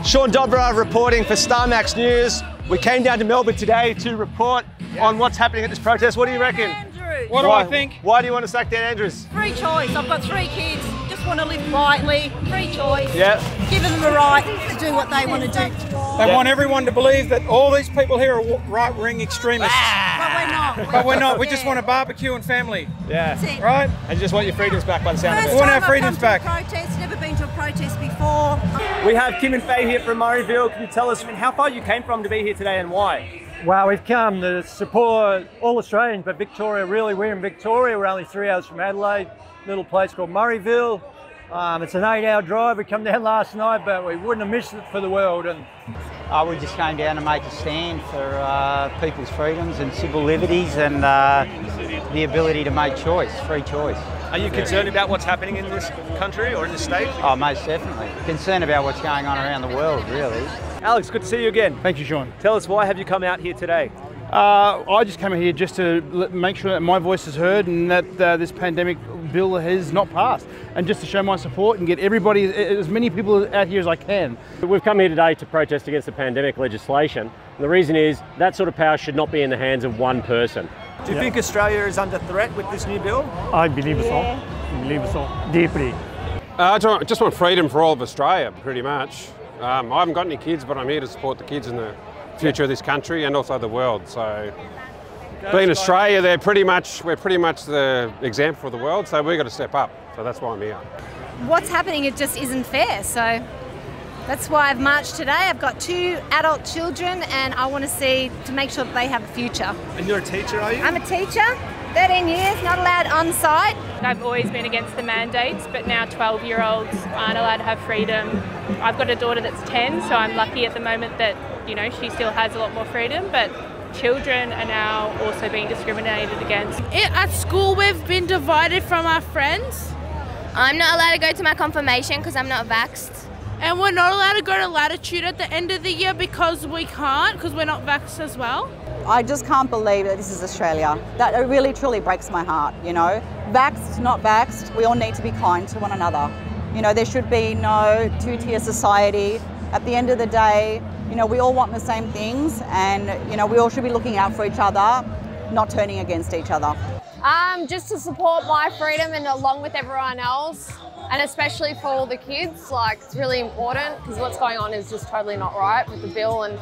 Sean Dobra reporting for Star Max News. We came down to Melbourne today to report on what's happening at this protest. What do you reckon? Andrews. What do I think? Why do you want to sack down Andrews? Free choice. I've got 3 kids. Just want to live quietly. Free choice. Yeah. Giving them a right to do what they want to do. They want everyone to believe that all these people here are right-wing extremists. But we're not. But we're not. We just want a barbecue and family. Yeah. That's it. Right? And you just want your freedoms back by the sound of First it. We want our time I've freedoms come to back. a protest. Never been to a protest before. We have Kim and Faye here from Murrayville. Can you tell us how far you came from to be here today and why? Well, we've come to support all Australians, but Victoria, really, we're in Victoria. We're only 3 hours from Adelaide, little place called Murrayville. It's an 8-hour drive. We come down last night, but we wouldn't have missed it for the world. And we just came down to make a stand for people's freedoms and civil liberties and the ability to make choice, free choice. Are you concerned about what's happening in this country or in this state? Oh, most definitely. Concerned about what's going on around the world, really. Alex, good to see you again. Thank you, Sean. Tell us, why have you come out here today? I just came here just to make sure that my voice is heard and that this pandemic bill has not passed, and just to show my support and get everybody, as many people out here as I can. We've come here today to protest against the pandemic legislation, and the reason is that sort of power should not be in the hands of one person. Do you think Australia is under threat with this new bill? I believe so. I believe so, deeply. I just want freedom for all of Australia, pretty much. I haven't got any kids, but I'm here to support the kids in the future of this country and also the world. So, being Australia, we're pretty much the example for the world. So we've got to step up. So that's why I'm here. What's happening, it just isn't fair. So that's why I've marched today. I've got 2 adult children, and I want to make sure that they have a future. And you're a teacher, are you? I'm a teacher. 13 years, not allowed on site. I've always been against the mandates, but now 12-year-olds aren't allowed to have freedom. I've got a daughter that's 10, so I'm lucky at the moment that, you know, she still has a lot more freedom, but children are now also being discriminated against. At school, we've been divided from our friends. I'm not allowed to go to my confirmation because I'm not vaxxed. And we're not allowed to go to Latitude at the end of the year because we can't, because we're not vaxxed as well. I just can't believe that this is Australia. That really truly breaks my heart, you know. Vaxxed, not vaxxed, we all need to be kind to one another. You know, there should be no 2-tier society. At the end of the day, you know, we all want the same things, and, you know, we all should be looking out for each other, not turning against each other. Just to support my freedom and along with everyone else, and especially for all the kids, like, it's really important because what's going on is just totally not right with the bill and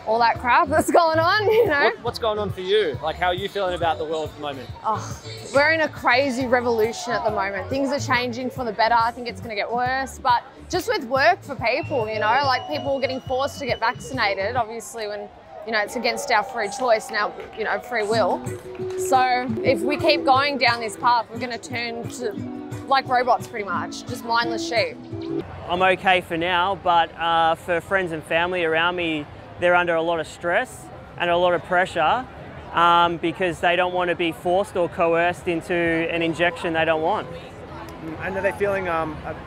all that crap that's going on, you know. What's going on for you? Like, how are you feeling about the world at the moment? Oh, we're in a crazy revolution at the moment. Things are changing for the better. I think it's going to get worse, but just with work for people, you know, like people getting forced to get vaccinated, obviously when, you know, it's against our free choice now, you know, free will. So if we keep going down this path, we're going to turn to like robots pretty much, just mindless sheep. I'm okay for now, but for friends and family around me, they're under a lot of stress and a lot of pressure because they don't want to be forced or coerced into an injection they don't want. And are they feeling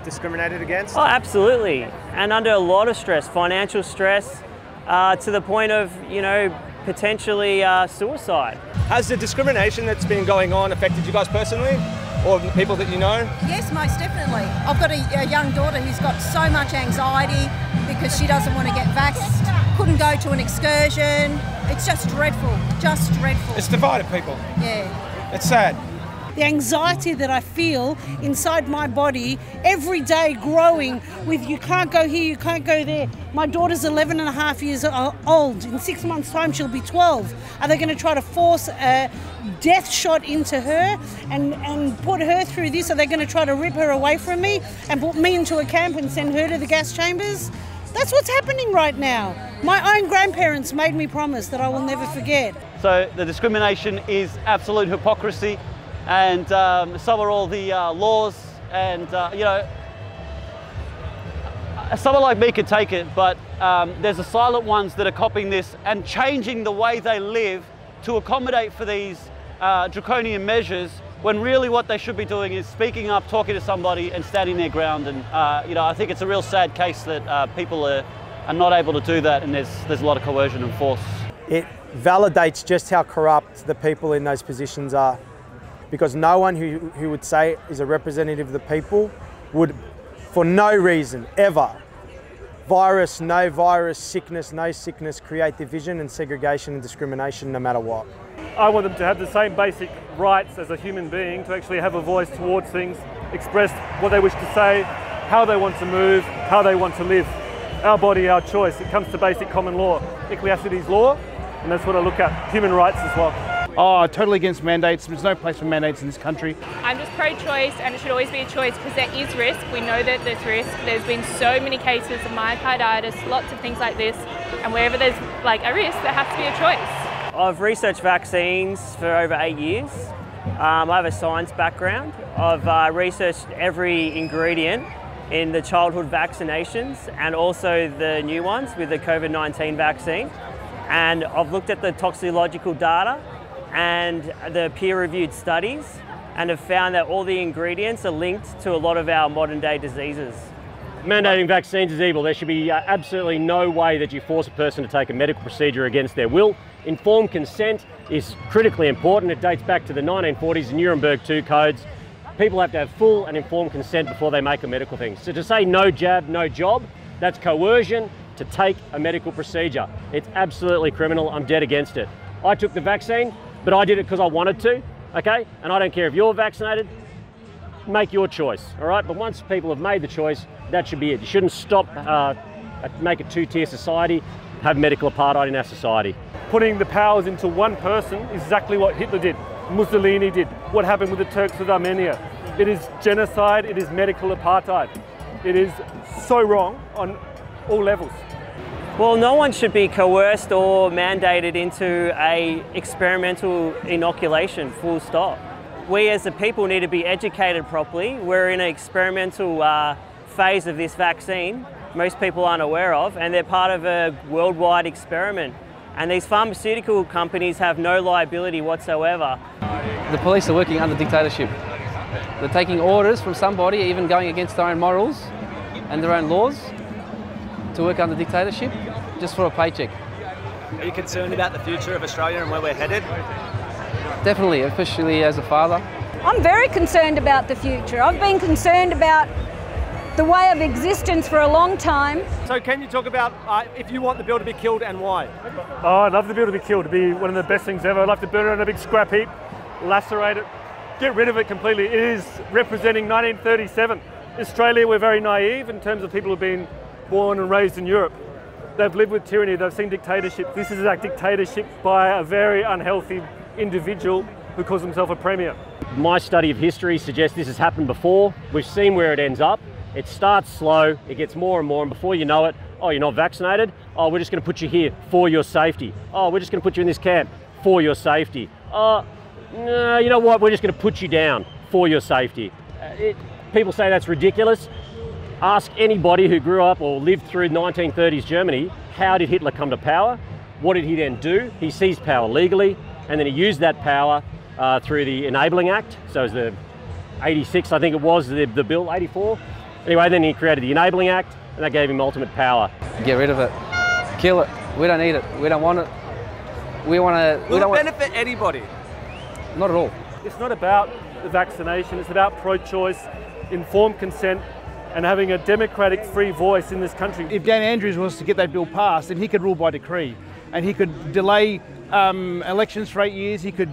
discriminated against? Oh, absolutely. And under a lot of stress, financial stress, to the point of, you know, potentially suicide. Has the discrimination that's been going on affected you guys personally? Or people that you know? Yes, most definitely. I've got a young daughter who's got so much anxiety because she doesn't want to get vaxxed, couldn't go to an excursion. It's just dreadful, just dreadful. It's divided people. Yeah. It's sad. The anxiety that I feel inside my body every day growing with you can't go here, you can't go there. My daughter's 11 and a half years old. In 6 months' time, she'll be 12. Are they going to try to force a death shot into her and put her through this? Are they going to try to rip her away from me and put me into a camp and send her to the gas chambers? That's what's happening right now. My own grandparents made me promise that I will never forget. So the discrimination is absolute hypocrisy. And some are all the laws, and you know, someone like me could take it, but there's the silent ones that are copying this and changing the way they live to accommodate for these draconian measures, when really what they should be doing is speaking up, talking to somebody and standing their ground. And you know, I think it's a real sad case that people are not able to do that, and there's a lot of coercion and force. It validates just how corrupt the people in those positions are. Because no one who would say is a representative of the people would, for no reason, ever, virus, no virus, sickness, no sickness create division and segregation and discrimination no matter what. I want them to have the same basic rights as a human being, to actually have a voice towards things, express what they wish to say, how they want to move, how they want to live. Our body, our choice. It comes to basic common law. Equity law, and that's what I look at. Human rights as well. Oh, totally against mandates. There's no place for mandates in this country. I'm just pro-choice, and it should always be a choice because there is risk. We know that there's risk. There's been so many cases of myocarditis, lots of things like this, and wherever there's like a risk, there has to be a choice. I've researched vaccines for over 8 years. I have a science background. I've researched every ingredient in the childhood vaccinations and also the new ones with the COVID-19 vaccine. And I've looked at the toxicological data and the peer-reviewed studies and have found that all the ingredients are linked to a lot of our modern day diseases. Mandating vaccines is evil. There should be absolutely no way that you force a person to take a medical procedure against their will. Informed consent is critically important. It dates back to the 1940s, Nuremberg II codes. People have to have full and informed consent before they make a medical thing. So to say no jab, no job, that's coercion to take a medical procedure. It's absolutely criminal. I'm dead against it. I took the vaccine, but I did it because I wanted to, okay? And I don't care if you're vaccinated, make your choice, all right? But once people have made the choice, that should be it. You shouldn't stop, make a two-tier society, have medical apartheid in our society. Putting the powers into one person is exactly what Hitler did, Mussolini did, what happened with the Turks with Armenia. It is genocide, it is medical apartheid. It is so wrong on all levels. Well, no one should be coerced or mandated into a experimental inoculation, full stop. We as a people need to be educated properly. We're in an experimental phase of this vaccine most people aren't aware of, and they're part of a worldwide experiment. And these pharmaceutical companies have no liability whatsoever. The police are working under dictatorship. They're taking orders from somebody, even going against their own morals and their own laws, to work under dictatorship just for a paycheck. Are you concerned about the future of Australia and where we're headed? Definitely, especially as a father. I'm very concerned about the future. I've been concerned about the way of existence for a long time. So can you talk about if you want the bill to be killed and why? Oh, I'd love the bill to be killed. It'd be one of the best things ever. I'd love to burn it in a big scrap heap, lacerate it, get rid of it completely. It is representing 1937. Australia, we're very naive in terms of people who've been born and raised in Europe. They've lived with tyranny, they've seen dictatorship. This is a dictatorship by a very unhealthy individual who calls himself a premier. My study of history suggests this has happened before. We've seen where it ends up. It starts slow, it gets more and more, and before you know it, oh, you're not vaccinated? Oh, we're just going to put you here for your safety. Oh, we're just going to put you in this camp for your safety. Oh, no, you know what? We're just going to put you down for your safety. People say that's ridiculous. Ask anybody who grew up or lived through 1930s Germany, how did Hitler come to power? What did he then do? He seized power legally, and then he used that power through the Enabling Act. So it was the 86, I think it was, the bill, 84. Anyway, then he created the Enabling Act, and that gave him ultimate power. Get rid of it. Kill it. We don't need it. We don't want it. We want to... Will it benefit anybody? Not at all. It's not about the vaccination, it's about pro-choice, informed consent, and having a democratic free voice in this country. If Dan Andrews was to get that bill passed, then he could rule by decree, and he could delay elections for 8 years. He could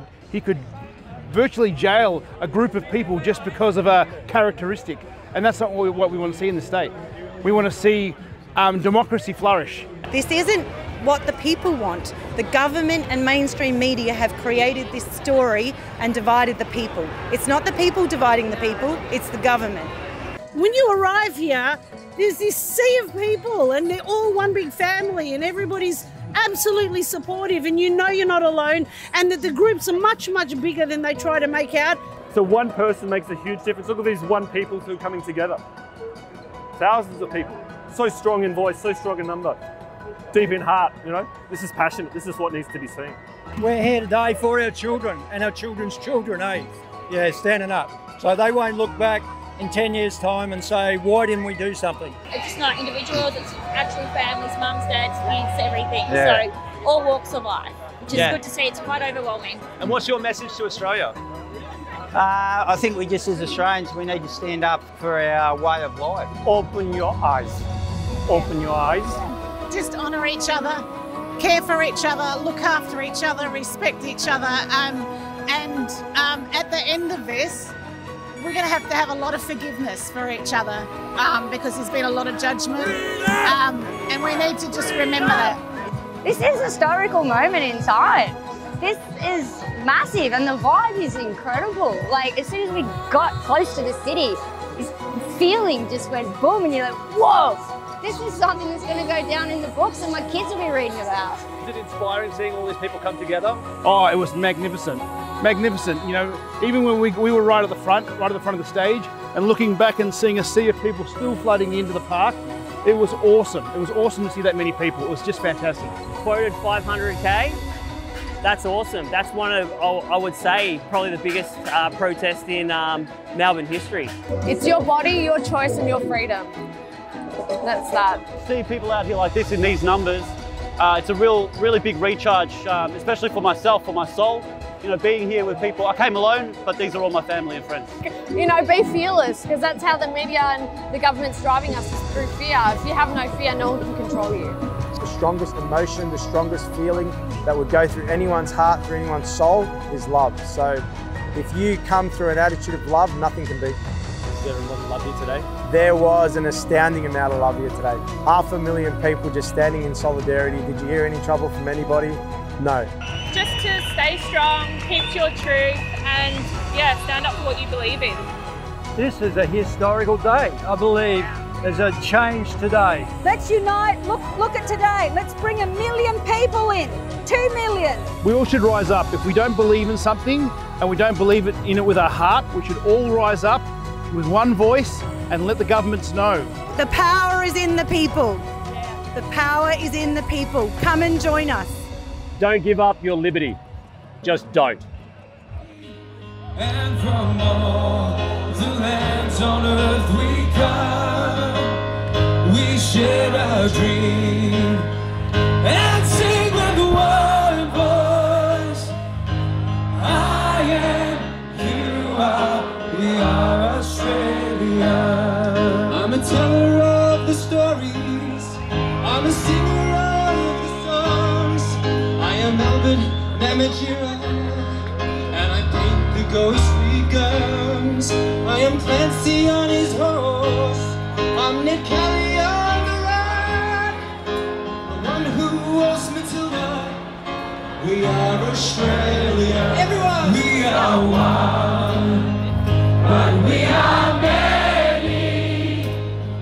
virtually jail a group of people just because of a characteristic, and that's not what we want to see in the state. We want to see democracy flourish. This isn't what the people want. The government and mainstream media have created this story and divided the people. It's not the people dividing the people, it's the government. When you arrive here, there's this sea of people and they're all one big family and everybody's absolutely supportive, and you know you're not alone, and that the groups are much, much bigger than they try to make out. So one person makes a huge difference. Look at these one people who are coming together. Thousands of people, so strong in voice, so strong in number, deep in heart, you know. This is passionate, this is what needs to be seen. We're here today for our children and our children's children, eh? Yeah, standing up. So they won't look back in 10 years' time and say, why didn't we do something? It's just not individuals, it's actually families, mums, dads, kids, everything. Yeah. So all walks of life, which is good to see. It's quite overwhelming. And what's your message to Australia? I think we just, as Australians, we need to stand up for our way of life. Open your eyes. open your eyes. Just honour each other, care for each other, look after each other, respect each other, and at the end of this, we're going to have a lot of forgiveness for each other because there's been a lot of judgment, and we need to just remember that. This is a historical moment in time. This is massive and the vibe is incredible. Like, as soon as we got close to the city, this feeling just went boom and you're like, whoa, this is something that's going to go down in the books and my kids will be reading about. Is it inspiring seeing all these people come together? Oh, it was magnificent. Magnificent. You know, even when we were right at the front of the stage, and looking back and seeing a sea of people still flooding into the park, it was awesome. It was awesome to see that many people. It was just fantastic. Quoted 500K. That's awesome. That's one of, I would say, probably the biggest protest in Melbourne history. It's your body, your choice and your freedom. That's that. See people out here like this in these numbers, it's a really big recharge, especially for myself, for my soul. You know, being here with people. I came alone, but these are all my family and friends. You know, be fearless, because that's how the media and the government's driving us, is through fear. If you have no fear, no one can control you. The strongest emotion, the strongest feeling that would go through anyone's heart, through anyone's soul, is love. So if you come through an attitude of love, nothing can beat. Is there a lot of love here today? There was an astounding amount of love here today. 500,000 people just standing in solidarity. Did you hear any trouble from anybody? No. Just to stay strong, keep to your truth, and yeah, stand up for what you believe in. This is a historical day. I believe there's a change today. Let's unite. Look at today. Let's bring 1 million people in. 2 million. We all should rise up. If we don't believe in something and we don't believe in it with our heart, we should all rise up with one voice and let the governments know. The power is in the people. The power is in the people. Come and join us. Don't give up your liberty. Just don't. And from all the lands on earth we come, we share our dream and sing with one voice. I am, you are, we are Australia. I'm a teller of the stories, I'm a singer of the songs. I am Melbourne, Namatjira, and I paint the ghostly guns. I am Clancy on his horse, I'm Ned Kelly on the run, the one who was Matilda. We are Australia, everyone. We are one, but we are many,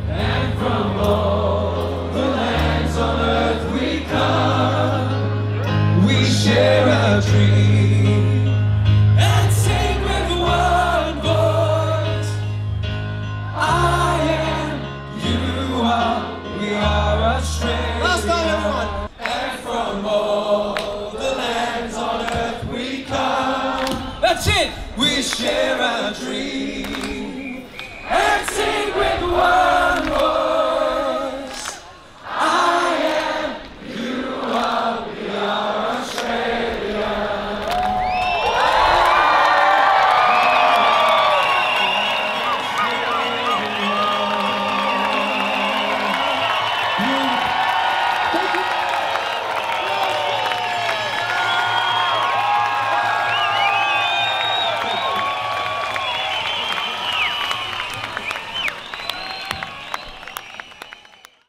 and from all the lands on earth we come. We share our dream and sing with one voice. I am, you are, we are Australia. Last time, everyone. And from all the lands on earth we come. That's it. We share our dream.